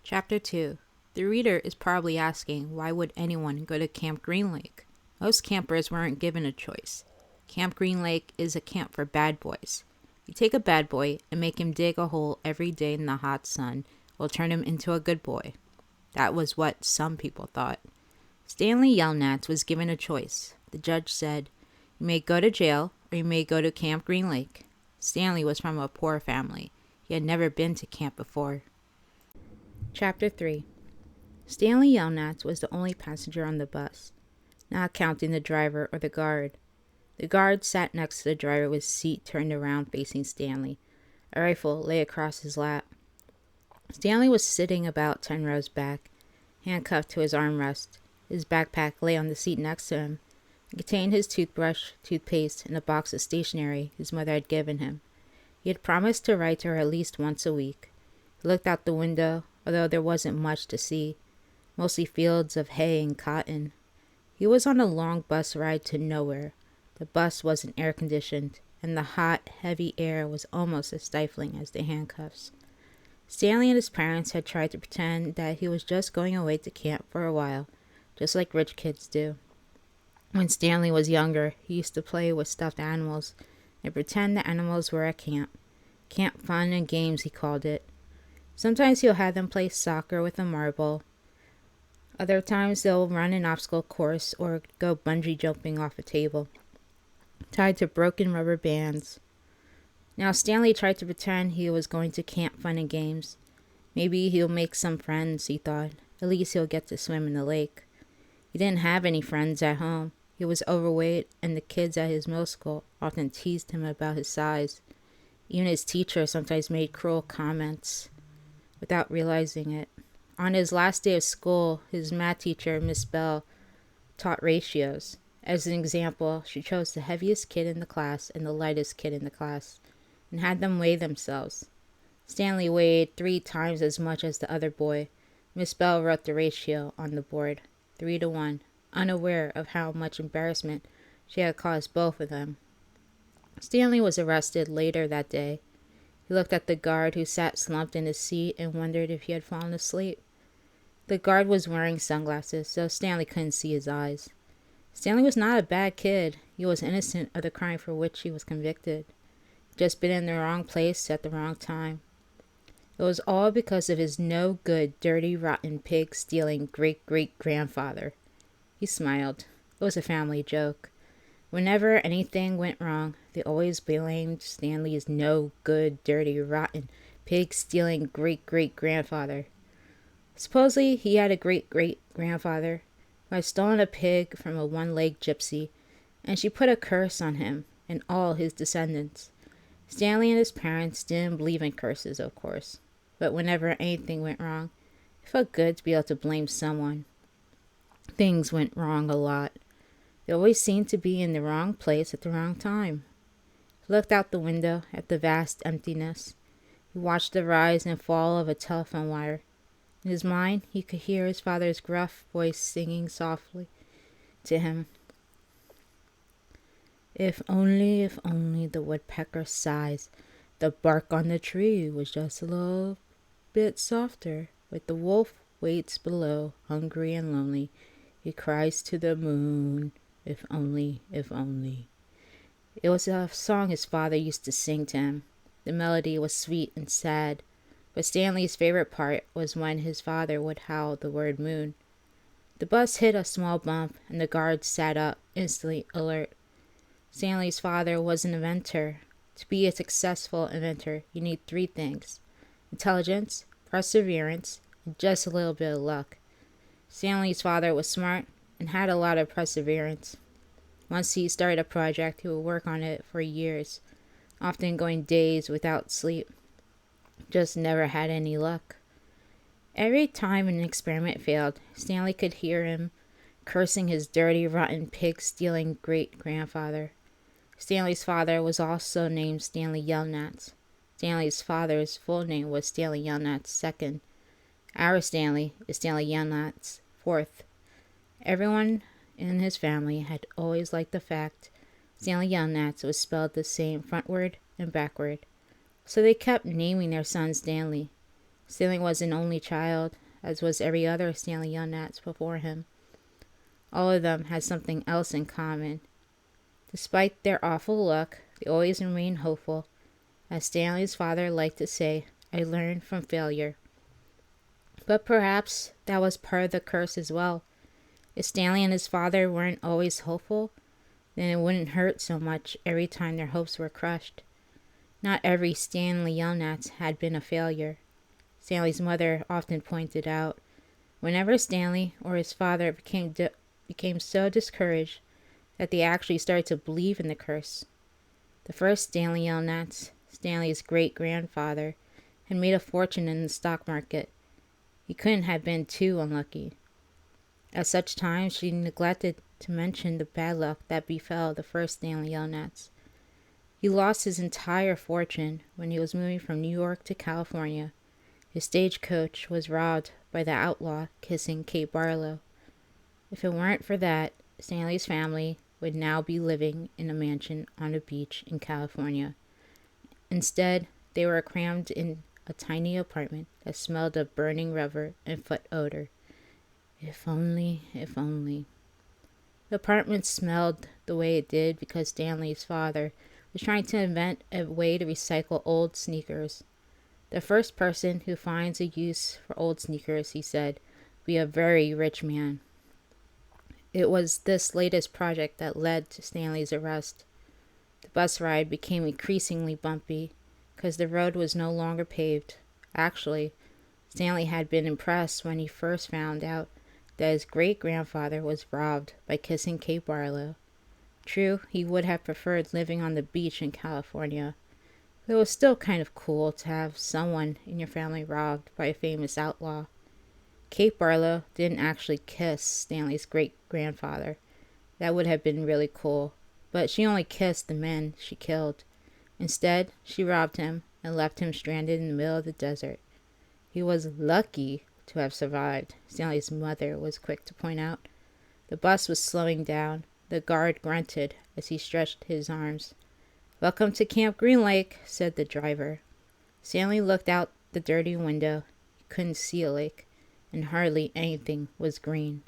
Chapter 2. The reader is probably asking, why would anyone go to Camp Green Lake? Most campers weren't given a choice. Camp Green Lake is a camp for bad boys. You take a bad boy and make him dig a hole every day in the hot sun will turn him into a good boy. That was what some people thought. Stanley Yelnats was given a choice. The judge said, "You may go to jail or you may go to Camp Green Lake." Stanley was from a poor family. He had never been to camp before. Chapter 3. Stanley Yelnats was the only passenger on the bus, not counting the driver or the guard. The guard sat next to the driver with his seat turned around facing Stanley. A rifle lay across his lap. Stanley was sitting about 10 rows back, handcuffed to his armrest. His backpack lay on the seat next to him. It contained his toothbrush, toothpaste, and a box of stationery his mother had given him. He had promised to write to her at least once a week. He looked out the window, although there wasn't much to see, mostly fields of hay and cotton. He was on a long bus ride to nowhere. The bus wasn't air-conditioned, and the hot, heavy air was almost as stifling as the handcuffs. Stanley and his parents had tried to pretend that he was just going away to camp for a while, just like rich kids do. When Stanley was younger, he used to play with stuffed animals and pretend the animals were at camp. Camp fun and games, he called it. Sometimes he'll have them play soccer with a marble. Other times they'll run an obstacle course or go bungee jumping off a table, tied to broken rubber bands. Now Stanley tried to pretend he was going to camp fun and games. Maybe he'll make some friends, he thought. At least he'll get to swim in the lake. He didn't have any friends at home. He was overweight, and the kids at his middle school often teased him about his size. Even his teacher sometimes made cruel comments without realizing it. On his last day of school, his math teacher, Miss Bell, taught ratios. As an example, she chose the heaviest kid in the class and the lightest kid in the class, and had them weigh themselves. Stanley weighed 3 times as much as the other boy. Miss Bell wrote the ratio on the board, 3-to-1, unaware of how much embarrassment she had caused both of them. Stanley was arrested later that day. He looked at the guard who sat slumped in his seat and wondered if he had fallen asleep. The guard was wearing sunglasses, so Stanley couldn't see his eyes. Stanley was not a bad kid. He was innocent of the crime for which he was convicted. He'd just been in the wrong place at the wrong time. It was all because of his no-good, dirty, rotten, pig-stealing great-great-grandfather. He smiled. It was a family joke. Whenever anything went wrong, they always blamed Stanley's no-good, dirty, rotten, pig-stealing great-great-grandfather. Supposedly he had a great-great-grandfather who had stolen a pig from a one-legged gypsy, and she put a curse on him and all his descendants. Stanley and his parents didn't believe in curses, of course, but whenever anything went wrong, it felt good to be able to blame someone. Things went wrong a lot. They always seemed to be in the wrong place at the wrong time. He looked out the window at the vast emptiness. He watched the rise and fall of a telephone wire. In his mind, he could hear his father's gruff voice singing softly to him. If only the woodpecker sighs, the bark on the tree was just a little bit softer. But the wolf waits below, hungry and lonely. He cries to the moon, if only, if only. It was a song his father used to sing to him. The melody was sweet and sad, but Stanley's favorite part was when his father would howl the word moon. The bus hit a small bump, and the guard sat up, instantly alert. Stanley's father was an inventor. To be a successful inventor, you need 3 things: intelligence, perseverance, and just a little bit of luck. Stanley's father was smart and had a lot of perseverance. Once he started a project, he would work on it for years, often going days without sleep. Just never had any luck. Every time an experiment failed, Stanley could hear him cursing his dirty, rotten, pig-stealing great-grandfather. Stanley's father was also named Stanley Yelnats. Stanley's father's full name was Stanley Yelnats II. Our Stanley is Stanley Yelnats IV. Everyone in his family had always liked the fact Stanley Yelnats was spelled the same frontward and backward, so they kept naming their son Stanley. Stanley was an only child, as was every other Stanley Yelnats before him. All of them had something else in common. Despite their awful luck, they always remained hopeful. As Stanley's father liked to say, I learned from failure. But perhaps that was part of the curse as well. If Stanley and his father weren't always hopeful, then it wouldn't hurt so much every time their hopes were crushed. Not every Stanley Yelnats had been a failure. Stanley's mother often pointed out, whenever Stanley or his father became so discouraged that they actually started to believe in the curse. The first Stanley Yelnats, Stanley's great-grandfather, had made a fortune in the stock market. He couldn't have been too unlucky. At such times, she neglected to mention the bad luck that befell the first Stanley Yelnats. He lost his entire fortune when he was moving from New York to California. His stagecoach was robbed by the outlaw kissing Kate Barlow. If it weren't for that, Stanley's family would now be living in a mansion on a beach in California. Instead, they were crammed in a tiny apartment that smelled of burning rubber and foot odor. If only, if only. The apartment smelled the way it did because Stanley's father was trying to invent a way to recycle old sneakers. The first person who finds a use for old sneakers, he said, will be a very rich man. It was this latest project that led to Stanley's arrest. The bus ride became increasingly bumpy because the road was no longer paved. Actually, Stanley had been impressed when he first found out that his great-grandfather was robbed by kissing Kate Barlow. True, he would have preferred living on the beach in California, but it was still kind of cool to have someone in your family robbed by a famous outlaw. Kate Barlow didn't actually kiss Stanley's great-grandfather. That would have been really cool, but she only kissed the men she killed. Instead, she robbed him and left him stranded in the middle of the desert. He was lucky to have survived, Stanley's mother was quick to point out. The bus was slowing down. The guard grunted as he stretched his arms. Welcome to Camp Green Lake, said the driver. Stanley looked out the dirty window. He couldn't see a lake, and hardly anything was green.